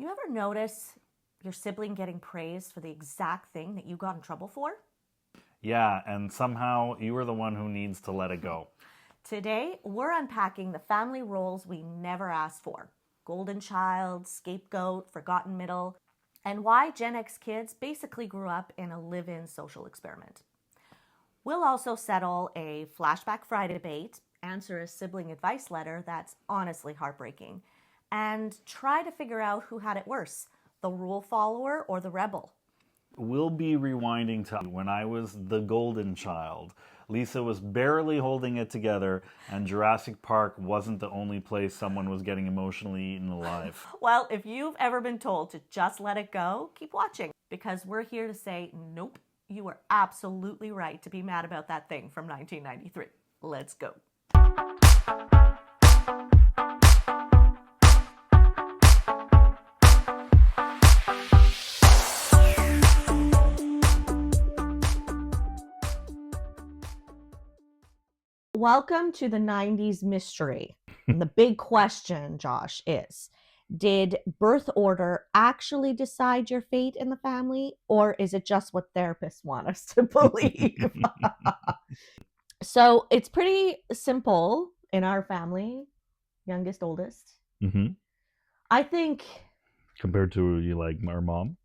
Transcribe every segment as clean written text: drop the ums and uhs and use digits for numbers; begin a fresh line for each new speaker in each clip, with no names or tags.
You ever notice your sibling getting praised for the exact thing that you got in trouble for?
Yeah, and somehow you are the one who needs to let it go.
Today, we're unpacking the family roles we never asked for. Golden child, scapegoat, forgotten middle, and why Gen X kids basically grew up in a live-in social experiment. We'll also settle a Flashback Friday debate, answer a sibling advice letter that's honestly heartbreaking, and try to figure out who had it worse, the rule follower or the rebel.
We'll be rewinding to when I was the golden child. Lisa was barely holding it together, and Jurassic Park wasn't the only place someone was getting emotionally eaten alive.
Well, if you've ever been told to just let it go, keep watching, because we're here to say, nope, you were absolutely right to be mad about that thing from 1993. Let's go. Welcome to the 90s mystery. And the big question, Josh, is did birth order actually decide your fate in the family, or is it just what therapists want us to believe? So it's pretty simple in our family, youngest, oldest.
Mm-hmm.
I think,
Compared to you, like our mom.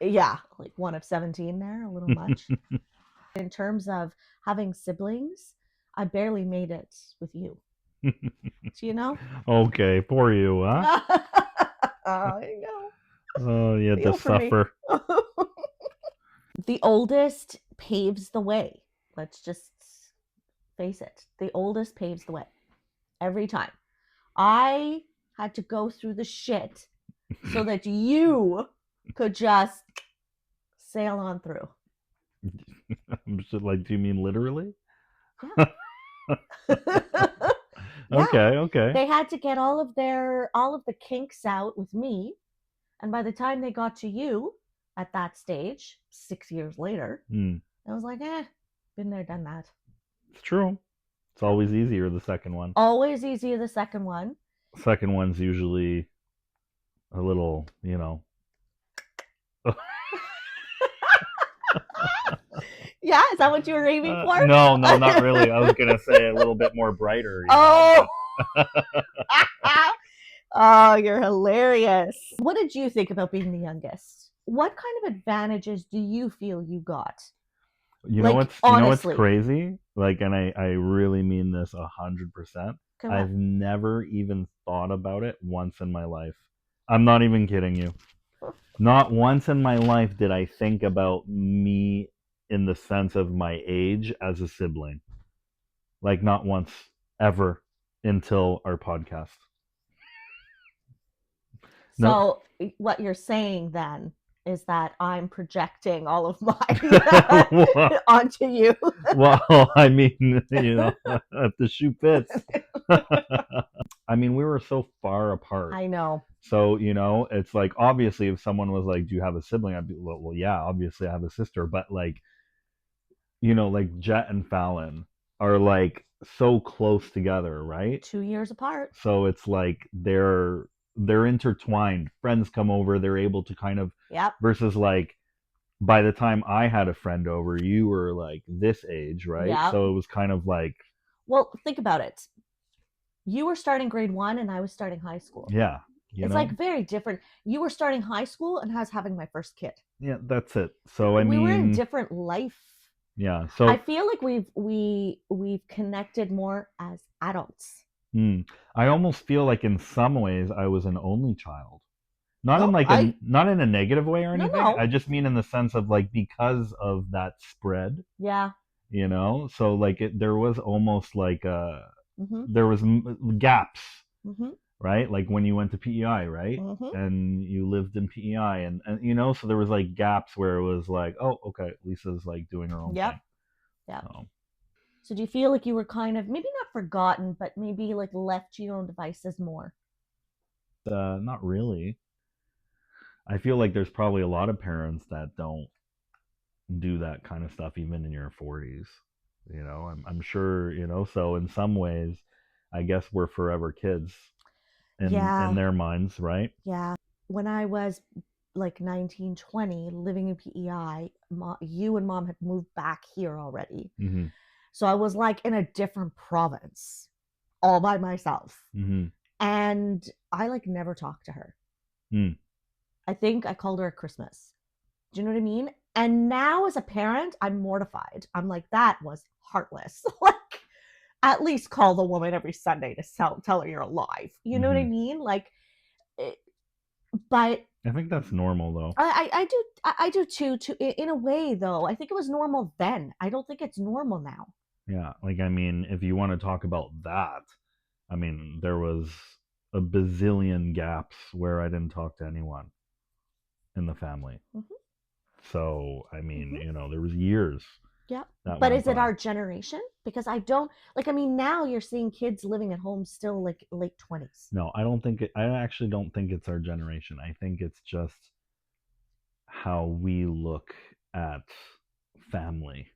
yeah, like one of 17 there, a little much. In terms of having siblings, I barely made it with you. Do you know?
Okay, poor you, huh?
I know.
Oh, you had to
Feel for me.
suffer.
The oldest paves the way. Let's just face it. The oldest paves the way. Every time. I had to go through the shit so that you could just sail on through.
I'm just like, do you mean literally?
Yeah.
Okay.
They had to get all of the kinks out with me, and by the time they got to you at that stage, 6 years later, I was like, been there, done that.
It's true. It's always easier the second one.
Always easier the second one.
Second one's usually a little,
Yeah, is that what you were aiming for?
No, not really. I was gonna say a little bit more brighter.
Oh. Oh, you're hilarious. What did you think about being the youngest? What kind of advantages do you feel you got?
You
Like,
know what's
honestly.
crazy? Like, and I really mean this 100%. I've never even thought about it once in my life. I'm not even kidding you. Not once in my life did I think about me in the sense of my age as a sibling. Like, not once ever until our podcast.
So what you're saying then is that I'm projecting all of mine onto you.
Well, I mean, if the shoe fits. I mean, we were so far apart.
I know.
So, it's like, obviously, if someone was like, do you have a sibling? I'd be, well, yeah, obviously I have a sister. But like, like Jet and Fallon are like so close together, right?
2 years apart.
So it's like they're intertwined. Friends come over, they're able to kind of, versus like, by the time I had a friend over, you were like this age, right? Yep. So it was kind of like,
well, think about it. You were starting grade 1 and I was starting high school.
Yeah.
It's like very different. You were starting high school and I was having my first kid.
Yeah, that's it. So I mean,
we were in different life.
Yeah. So
I feel like we've connected more as adults.
I almost feel like in some ways I was an only child. Not in like not in a negative way or anything. No. I just mean in the sense of like, because of that spread.
Yeah.
So like there was almost like there was gaps. Right? Like when you went to PEI, right? And you lived in PEI and so there was like gaps where it was like, oh, okay, Lisa's like doing her own thing.
Yeah. So do you feel like you were kind of, maybe not forgotten, but maybe like left to your own devices more?
Not really. I feel like there's probably a lot of parents that don't do that kind of stuff even in your 40s. I'm sure, so in some ways, I guess we're forever kids in their minds, right?
Yeah. when I was like 19, 20, living in PEI, you and mom had moved back here already.
Mm-hmm.
So I was like in a different province all by myself.
Mm-hmm.
And I like never talked to her.
Mm.
I think I called her at Christmas. Do you know what I mean? And now as a parent, I'm mortified. I'm like, that was heartless. Like, at least call the woman every Sunday to tell her you're alive. You know what I
Mm-hmm.
mean? Like, but
I think that's normal though.
I do too. In a way, though, I think it was normal then. I don't think it's normal now.
Yeah, like I mean, if you want to talk about that, I mean, there was a bazillion gaps where I didn't talk to anyone in the family.
Mm-hmm.
So, I mean,
Mm-hmm.
there was years
Yeah.
that
But
went
is it
by.
our generation? Because I don't like. I mean, now you're seeing kids living at home still like late 20s.
No, I don't think I actually don't think it's our generation. I think it's just how we look at family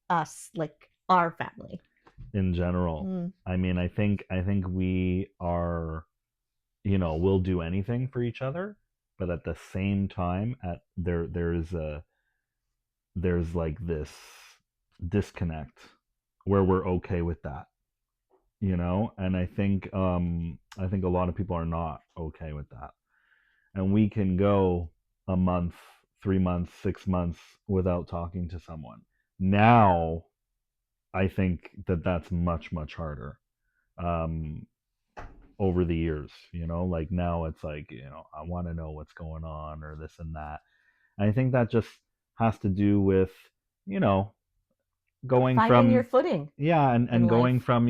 Us, like our family.
in general.
Mm.
I mean, I think we are, we'll do anything for each other, but at the same time, there's like this disconnect where we're okay with that, and I think a lot of people are not okay with that, and we can go a month, 3 months, 6 months without talking to someone. Now I think that that's much much harder. um Over the years, like now it's like, I want to know what's going on or this and that. And I think that just has to do with, you know going
Finding your
from,
footing
yeah,
in
and going
life.
from,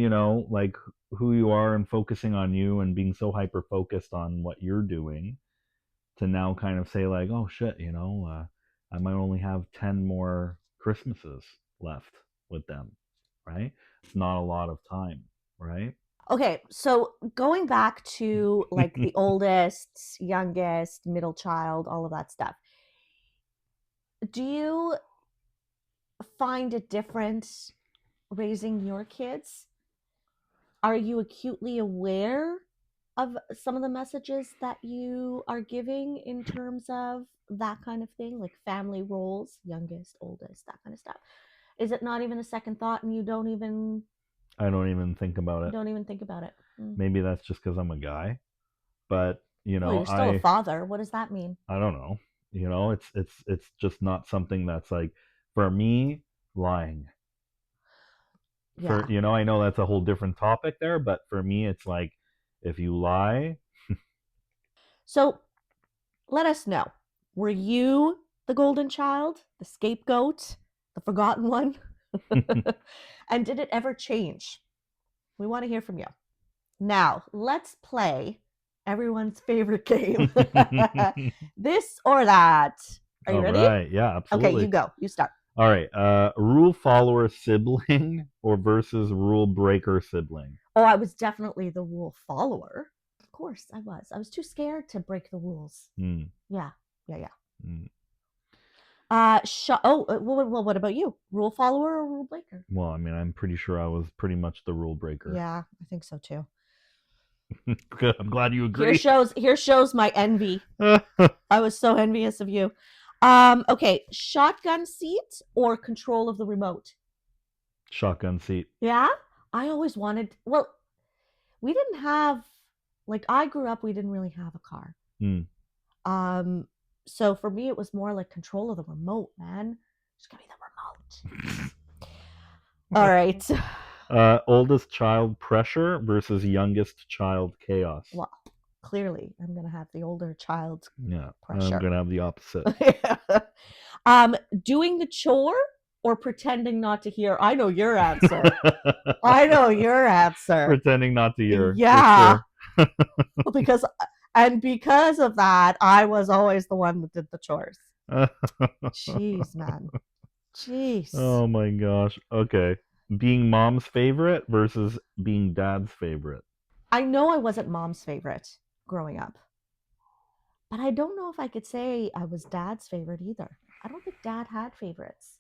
like who you are and focusing on you and being so hyper focused on what you're doing, to now kind of say like, oh shit, I might only have 10 more Christmases left with them, right? It's not a lot of time, right?
Okay, so going back to like the oldest, youngest, middle child, all of that stuff. Do you find it different raising your kids? Are you acutely aware of some of the messages that you are giving in terms of that kind of thing, like family roles, youngest, oldest, that kind of stuff? Is it not even a second thought and
I don't even think about
you
it.
don't even think about it? Mm.
Maybe that's just because I'm a guy, but
Well, you're still a father. What does that mean?
I don't know. It's just not something that's like, for me, lying. For
Yeah.
I know that's a whole different topic there, but for me, it's like, if you lie.
So let us know. Were you the golden child, the scapegoat, the forgotten one? And did it ever change? We want to hear from you. Now, let's play everyone's favorite game. This or that. Are you
All
ready?
right, yeah,
Okay, you
absolutely.
go. You start.
All right, rule follower sibling or versus rule breaker sibling.
Oh, I was definitely the rule follower. Of course, I was. I was too scared to break the rules.
Hmm.
Yeah, yeah, yeah.
Hmm.
Well, what about you? Rule follower or rule breaker?
Well, I mean, I'm pretty sure I was pretty much the rule breaker.
Yeah, I think so too.
Good. I'm glad you
Here
agree.
shows here shows my envy. I was so envious of you. Okay, shotgun seat or control of the remote?
Shotgun seat.
Yeah, I always wanted. Well, we didn't have like I grew up. We didn't really have a car.
Hmm.
Um, so for me, it was more like control of the remote. Man, just give me the remote. All right.
Oldest child pressure versus youngest child chaos.
Well, clearly, I'm gonna have the older child
Yeah, I'm
pressure.
gonna have the opposite.
Doing the chore or pretending not to hear? I know your answer. I know your answer.
Pretending not to hear, for
Yeah,
sure.
because because of that, I was always the one that did the chores. Jeez, man. Jeez.
Oh my gosh. Okay. Being mom's favorite versus being dad's favorite.
I know I wasn't mom's favorite growing up, but I don't know if I could say I was dad's favorite either. I don't think dad had favorites.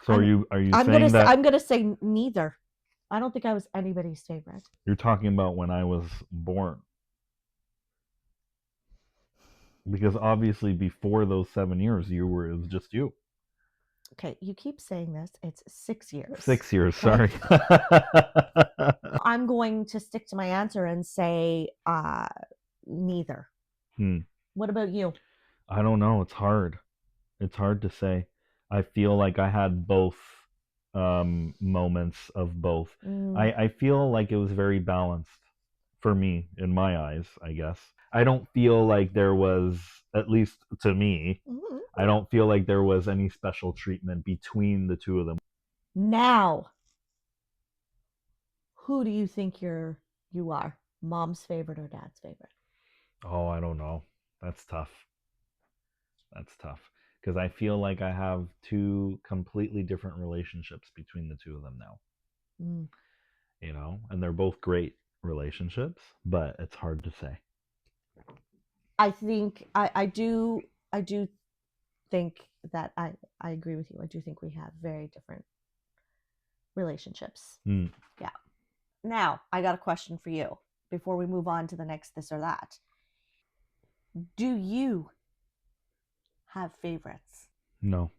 So are
I'm
you saying that
I'm gonna say neither. I don't think I was anybody's favorite.
you're talking about when I was born? Because obviously before those 7 years, it was just you.
Okay, you keep saying this. It's 6 years.
6 years,
Okay?
sorry.
I'm going to stick to my answer and say neither. What about you?
I don't know. It's hard. It's hard to say. I feel like I had both moments of both. I feel like it was very balanced for me, in my eyes, I guess. I don't feel like there was, at least to me, I don't feel like there was any special treatment between the two of them.
Now, who do you think you are? Mom's favorite or dad's favorite?
Oh, I don't know. That's tough. That's tough. Because I feel like I have two completely different relationships between the two of them now. You know, and they're both great relationships, but it's hard to say.
I think I do think that I agree with you. I do think we have very different relationships. Yeah. Now, I got a question for you before we move on to the next this or that. Do you have favorites?
No.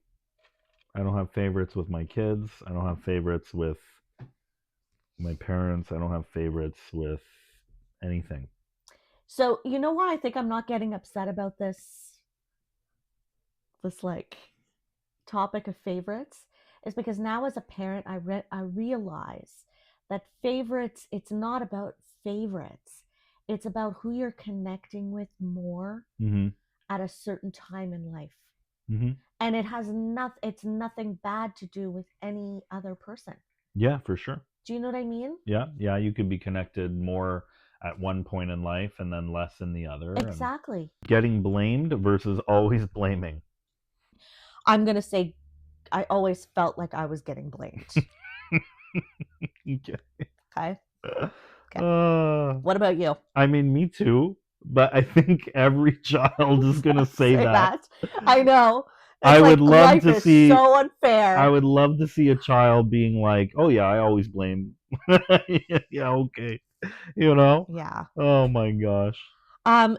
I don't have favorites with my kids. I don't have favorites with my parents. I don't have favorites with anything.
So, you know why I think I'm not getting upset about this like topic of favorites is because now as a parent I realize that favorites, it's not about favorites. It's about who you're connecting with more at a certain time in life. And it has it's nothing bad to do with any other person.
Yeah, for sure.
Do you know what I mean?
Yeah, you could be connected more at one point in life and then less in the other.
Exactly.
Getting blamed versus always blaming.
I'm going to say I always felt like I was getting blamed. Okay. What about you?
I mean, me too. But I think every child is going to say that.
I know. It's
I would love
life
to
is
see.
So unfair.
I would love to see a child being like, "Oh yeah, I always blame." Yeah, okay. You know?
Yeah.
Oh my gosh.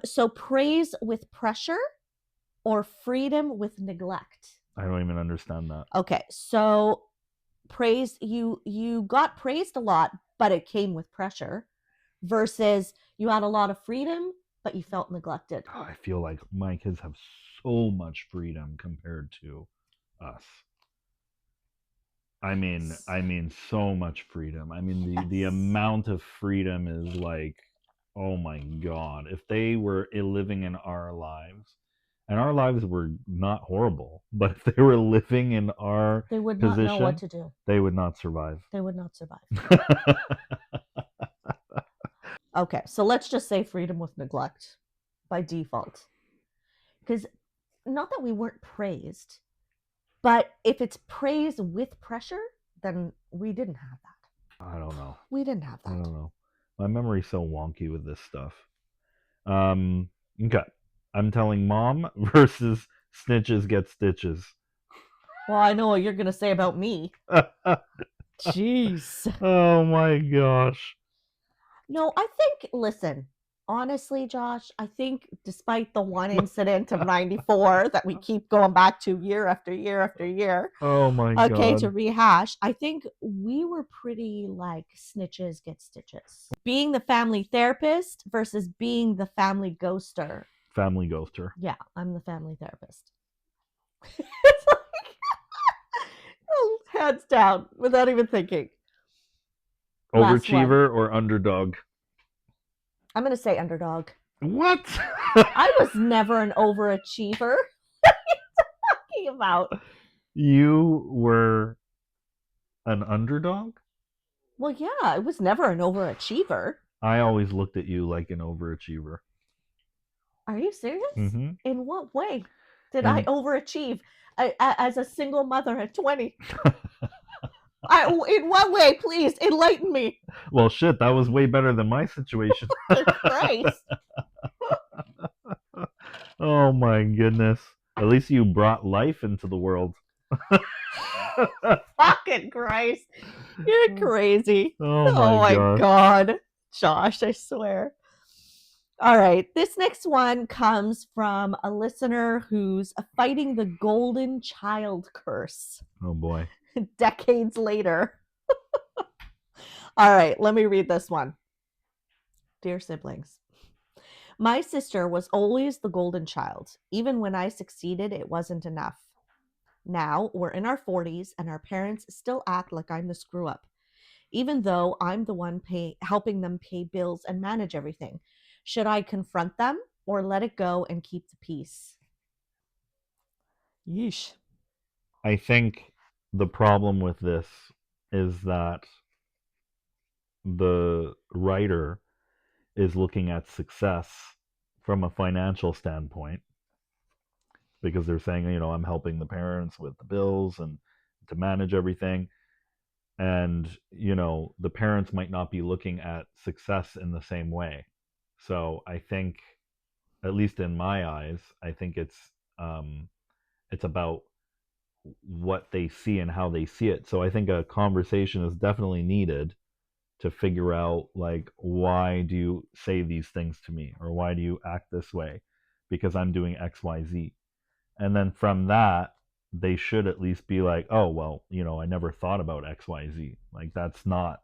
So praise with pressure or freedom with neglect?
I don't even understand that.
Okay, so praise, you got praised a lot, but it came with pressure, versus you had a lot of freedom, but you felt neglected.
I feel like my kids have so much freedom compared to us. I mean so much freedom. I mean the amount of freedom is like, oh my god. If they were living in our lives, and our lives were not horrible, but if they were living in our
they would not know what to do.
They would not survive.
They would not survive. Okay, so let's just say freedom with neglect by default. Because not that we weren't praised, but if it's praise with pressure, then we didn't have that.
I don't know.
We didn't have that.
I don't know. My memory's so wonky with this stuff. Okay. I'm telling mom versus snitches get stitches.
Well, I know what you're going to say about me. Jeez.
Oh my gosh.
No, I think, listen, honestly, Josh, I think despite the one incident of 94 that we keep going back to year after year after year.
Oh my god.
Okay, to rehash, I think we were pretty like snitches get stitches. Being the family therapist versus being the family ghoster.
Family ghoster.
Yeah, I'm the family therapist. It's like, hands down, without even thinking.
Overachiever or underdog?
I'm going to say underdog.
What?
I was never an overachiever. What are you talking about?
You were an underdog?
Well, yeah, I was never an overachiever.
I always looked at you like an overachiever.
Are you serious?
Mm-hmm.
In what way did I overachieve as a single mother at 20? In what way? Please enlighten me.
Well, shit, that was way better than my situation.
Christ.
Oh my goodness. At least you brought life into the world.
Fucking Christ. You're crazy.
Oh my
god. Josh, I swear. All right. This next one comes from a listener who's fighting the golden child curse
Oh boy.
decades later. All right, let me read this one. Dear siblings, my sister was always the golden child. Even when I succeeded, it wasn't enough. Now we're in our 40s and our parents still act like I'm the screw up, even though I'm the one helping them pay bills and manage everything. Should I confront them or let it go and keep the peace? Yeesh.
I think the problem with this is that the writer is looking at success from a financial standpoint because they're saying, I'm helping the parents with the bills and to manage everything. And, the parents might not be looking at success in the same way. So I think, at least in my eyes, I think it's about what they see and how they see it. So I think a conversation is definitely needed to figure out, like, why do you say these things to me, or why do you act this way, because I'm doing XYZ. And then from that, they should at least be like, oh well, I never thought about XYZ. Like, that's not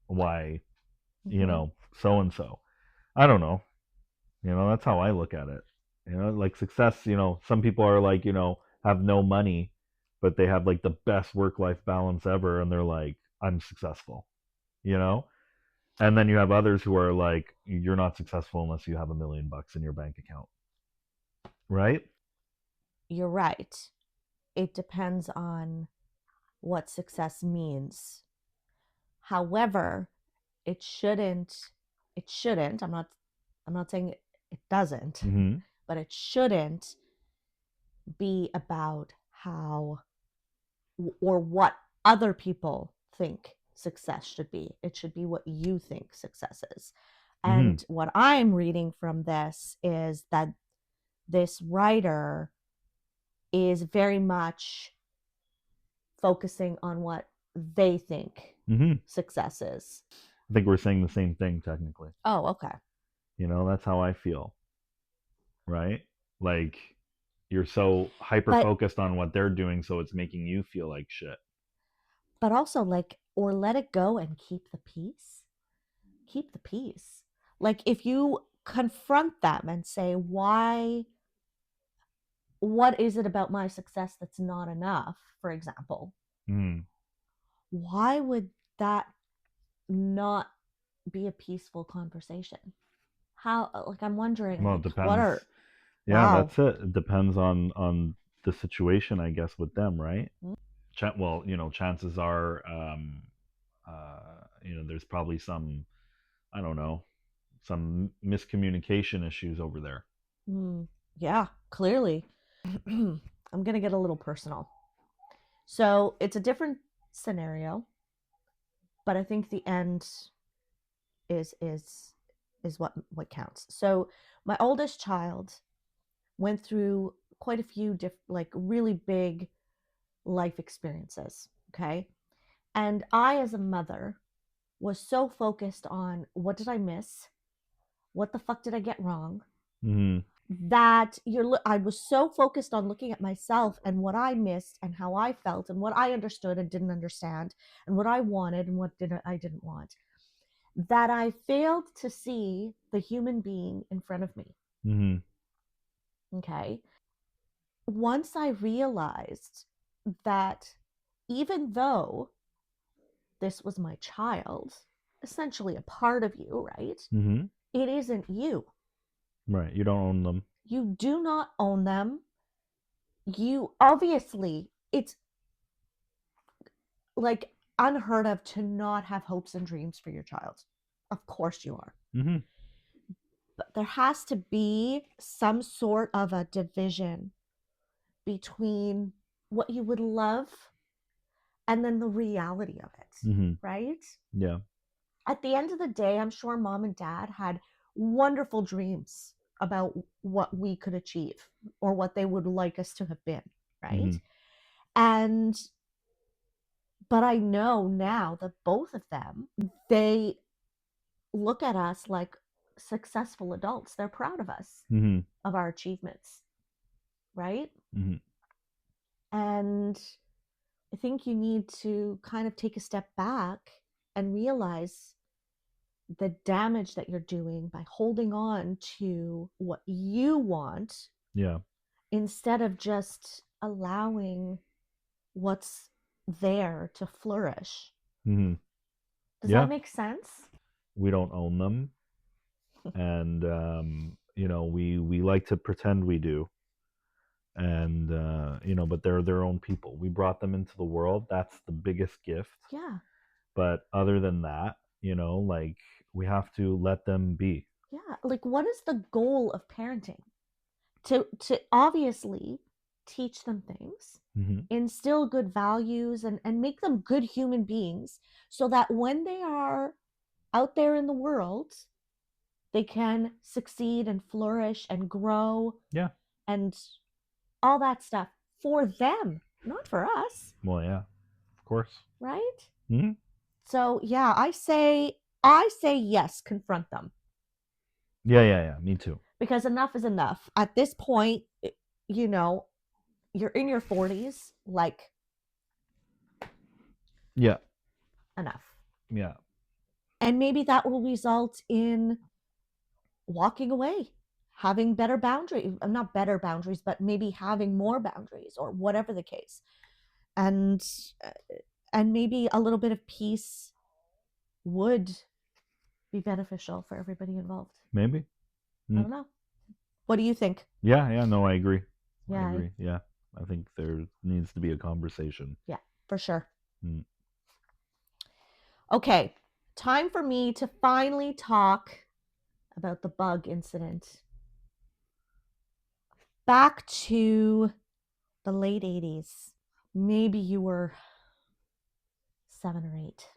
why,
Mm-hmm.
so and so. I don't know. That's how I look at it. Like success, some people are like, have no money, but they have like the best work life balance ever, and they're like, I'm successful, you know? And then you have others who are like, you're not successful unless you have $1 million in your bank account, right?
You're right. It depends on what success means. However, it shouldn't I'm not saying it doesn't,
Mm-hmm.
but it shouldn't be about how or what other people think success should be. It should be what you think success is.
Mm-hmm.
And what I'm reading from this is that this writer is very much focusing on what they think
Mm-hmm.
success is.
I think we're saying the same thing technically.
Oh, okay.
That's how I feel, right? Like, you're so hyper
But
focused on what they're doing, so it's making you feel like shit.
also like or let it go and keep the peace. Keep the peace. Like if you confront them and say, "Why what is it about my success that's not enough?" for example,
Mm.
why would that not be a peaceful conversation? How like I'm wondering
Well, it
like what
depends.
are
Yeah,
wow.
that's it. It depends on the situation, I guess, with them, right? Well, chances are, there's probably some, I don't know, some miscommunication issues over there.
Mm, yeah, clearly. I'm going to get a little personal. So, it's a different scenario, but I think the end is is what counts. So, my oldest child went through quite a few like really big life experiences, okay? And I as a mother was so focused on what did I miss? What the fuck did I get wrong?
Mm-hmm.
That I was so focused on looking at myself and what I missed and how I felt and what I understood and didn't understand and what I wanted and what I didn't want that I failed to see the human being in front of me.
Mm-hmm.
Okay. Once I realized that even though this was my child, essentially a part of you, right?
Mm-hmm.
It isn't you.
Right. You don't own them.
You do not own them. You obviously, it's like unheard of to not have hopes and dreams for your child. Of course you are.
Mm-hmm.
But there has to be some sort of a division between what you would love and then the reality of it,
Mm-hmm.
right?
Yeah.
At the end of the day, I'm sure mom and dad had wonderful dreams about what we could achieve or what they would like us to have been,
Mm-hmm.
right? And but I know now that both of them, they look at us like successful adults. They're proud of us,
Mm-hmm.
of our achievements, right?
Mm-hmm.
And I think you need to kind of take a step back and realize the damage that you're doing by holding on to what you want
Yeah.
instead of just allowing what's there to flourish.
Mm-hmm.
Does that
Yeah.
make sense?
We don't own them, and we like to pretend we do, and but they're their own people. We brought them into the world. That's the biggest gift.
Yeah.
But other than that, like we have to let them be.
Yeah. Like, what is the goal of parenting? To obviously teach them things,
Mm-hmm.
instill good values, and make them good human beings so that when they are out there in the world, they can succeed and flourish and grow
Yeah.
and all that stuff for them, not for us,
Well, yeah, of course.
right?
Mm-hmm.
So yeah, I say yes, confront them.
Yeah, yeah, yeah. Me too.
Because enough is enough. At this point, you know, you're in your 40s, like
Yeah,
enough.
yeah.
And maybe that will result in walking away, having better boundaries, not better boundaries, but maybe having more boundaries or whatever the case. And uh, and maybe a little bit of peace would be beneficial for everybody involved.
Maybe.
I
Mm.
don't know. What do you think?
Yeah, yeah. No, I agree. I
Yeah,
agree. Yeah, I think there needs to be a conversation.
yeah, for sure.
Mm.
Okay, time for me to finally talk about the bug incident. Back to the late 80s. Maybe you were 7 or 8.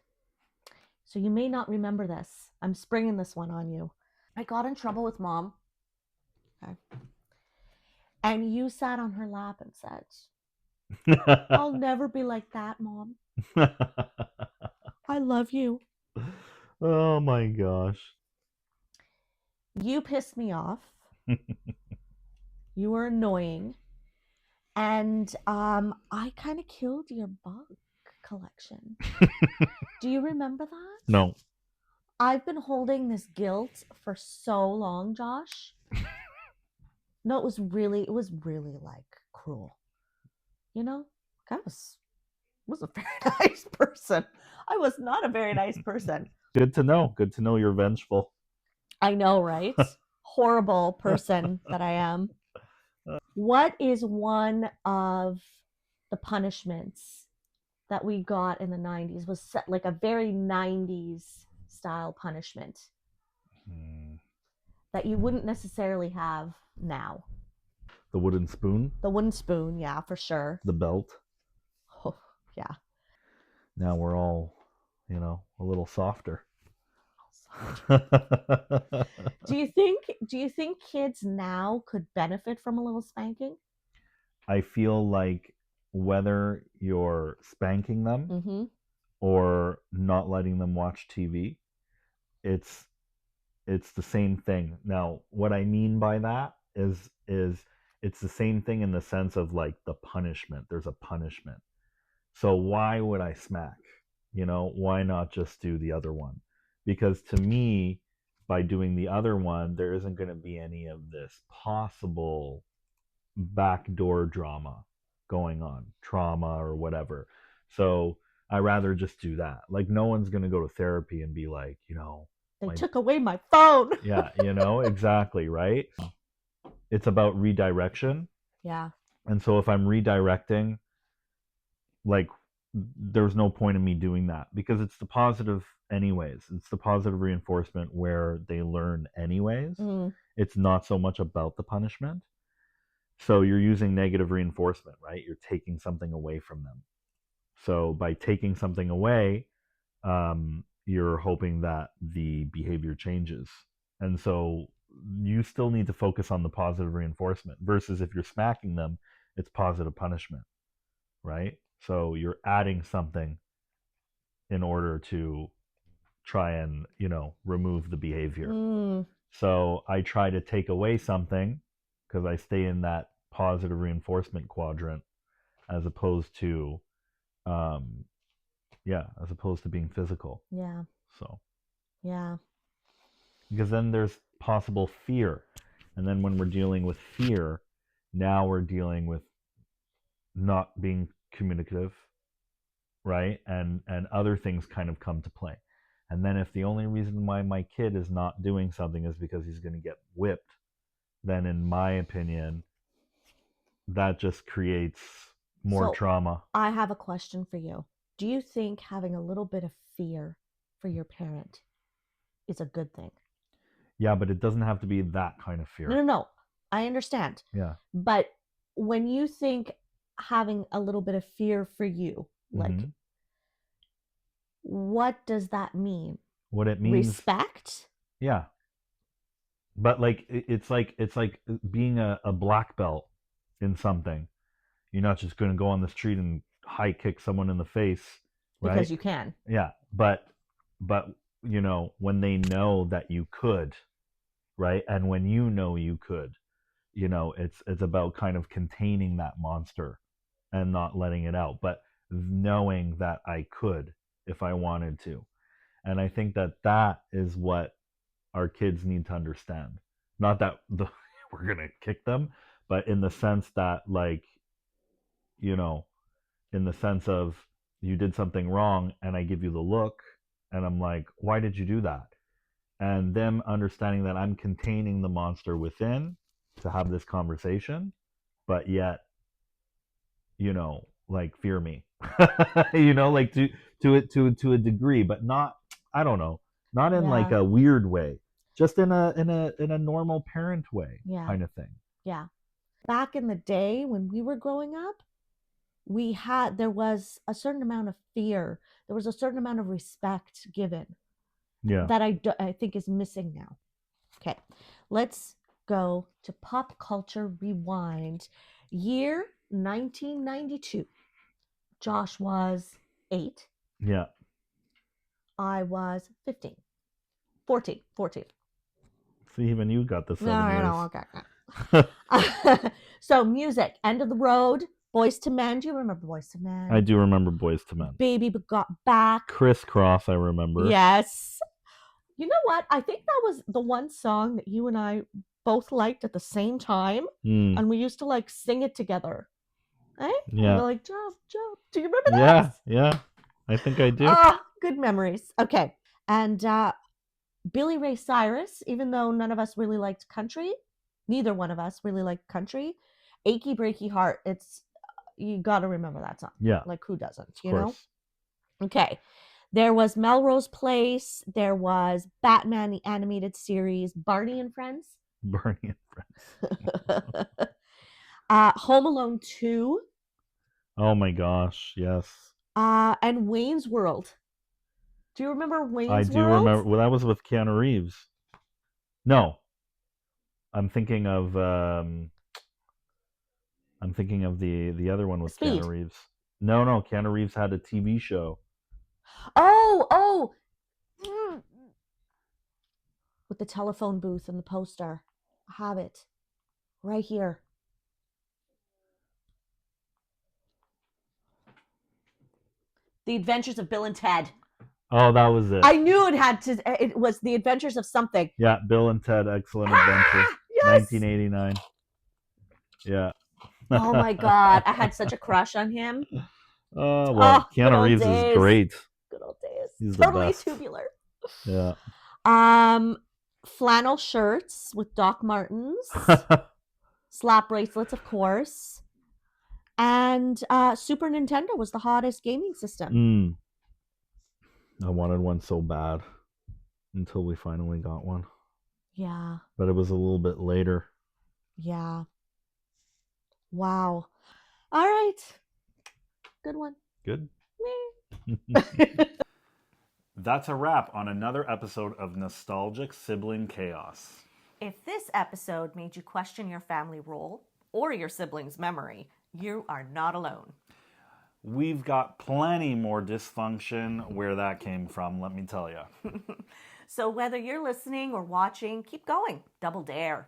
So you may not remember this. I'm springing this one on you. I got in trouble with mom. Okay. And you sat on her lap and said, I'll never be like that, mom. I love you.
Oh my gosh.
You pissed me off. You were annoying. And I kind of killed your bug collection. Do you remember that?
No.
I've been holding this guilt for so long, Josh. No, it was really like cruel. You know, I was a very nice person. I was not a very nice person.
Good to know. Good to know you're vengeful.
I know, right? Horrible person that I am. What is one of the punishments that we got in the 90s was set like a very 90s style punishment
Hmm.
that you wouldn't necessarily have now?
The wooden spoon,
The wooden spoon, yeah, for sure.
the belt.
Oh, yeah.
Now we're all, a little softer.
Do you think kids now could benefit from a little spanking?
I feel like whether you're spanking them
Mm-hmm.
or not letting them watch TV, it's it's the same thing. Now, what I mean by that is it's the same thing in the sense of like the punishment. There's a punishment. So why would I smack? Why not just do the other one? Because to me, by doing the other one, there isn't going to be any of this possible backdoor drama going on, trauma or whatever. So I rather just do that. Like no one's going to go to therapy and be like,
They
my
took away my phone.
yeah, exactly, right? It's about redirection.
Yeah.
And so if I'm redirecting, like there's no point in me doing that because it's the positive anyways. It's the positive reinforcement where they learn anyways.
Mm.
It's not so much about the punishment. So you're using negative reinforcement, right? You're taking something away from them. So by taking something away, you're hoping that the behavior changes. And so you still need to focus on the positive reinforcement versus if you're smacking them, it's positive punishment, right? So you're adding something in order to try and, remove the behavior.
Mm.
So I try to take away something because I stay in that positive reinforcement quadrant as opposed to, um, as opposed to being physical.
Yeah.
So,
Yeah.
because then there's possible fear. And then when we're dealing with fear, now we're dealing with not being communicative, right? And other things kind of come to play. And then if the only reason why my kid is not doing something is because he's going to get whipped, then in my opinion, that just creates more
So
trauma.
I have a question for you. Do you think having a little bit of fear for your parent is a good thing?
Yeah, but it doesn't have to be that kind of fear.
No. I understand.
Yeah.
But when you think having a little bit of fear for you, like,
Mhm.
what does that mean?
What it means,
Respect?
yeah. But like it's like being a black belt in something. You're not just going to go on the street and high kick someone in the face,
Because
right?
you can.
Yeah, but you know, when they know that you could, right? And when you know you could, you know, it's about kind of containing that monster and not letting it out, but knowing that I could if I wanted to. And I think that that is what our kids need to understand. Not that we're going to kick them, but in the sense that, like, you know, in the sense of you did something wrong and I give you the look and I'm like, why did you do that? And them understanding that I'm containing the monster within to have this conversation, but yet, you know, like fear me. You know, like to a degree, but not, I don't know, not in like
Yeah.
a weird way. Just in a normal parent way,
Yeah.
kind of thing.
Yeah. Back in the day when we were growing up, there was a certain amount of fear. There was a certain amount of respect given
Yeah.
that I think is missing now. Okay. Let's go to pop culture rewind. Year 1992. Josh was 8.
Yeah.
I was 15. 14.
See, even you got the 7 years.
No, okay. So music, End of the Road, Boys to Men. Do you remember Boys to Men?
I do remember Boys to Men.
Baby Got Back.
Crisscross, I remember.
Yes. You know what? I think that was the one song that you and I both liked at the same time. And we used to like sing it together. Eh?
Yeah.
And go like, jump. Do you remember
that? Yeah. I think I do.
Good memories. Okay. And Billy Ray Cyrus, even though none of us really liked country, neither one of us really liked country, Achy Breaky Heart, you got to remember that song.
Yeah.
Like, who doesn't,
of course.
know? Okay. There was Melrose Place. There was Batman, the animated series, Barney and Friends.
Barney and Friends.
Home Alone 2.
Oh my gosh, yes.
And Wayne's World. Do you remember Wayne's World?
I do remember. Well, that was with Keanu Reeves. No. I'm thinking of the other one with
Speed.
Keanu Reeves. No, Keanu Reeves had a TV show.
Oh. With the telephone booth and the poster. I have it right here. The Adventures of Bill and Ted.
Oh, that was it.
I knew it was The Adventures of something.
Yeah, Bill and Ted, Excellent Adventure.
Yes!
1989. Yeah.
Oh my God, I had such a crush on him.
Oh, well, Keanu Reeves is great.
Good old days.
He's
totally
the best.
Tubular.
Yeah.
Flannel shirts with Doc Martens. Slap bracelets, of course. And Super Nintendo was the hottest gaming system.
I wanted one so bad until we finally got one.
Yeah.
But it was a little bit later.
Yeah. Wow. All right. Good one.
Good. That's a wrap on another episode of Nostalgic Sibling Chaos.
If this episode made you question your family role or your sibling's memory, you are not alone.
We've got plenty more dysfunction where that came from, let me tell you.
So whether you're listening or watching, keep going. Double dare.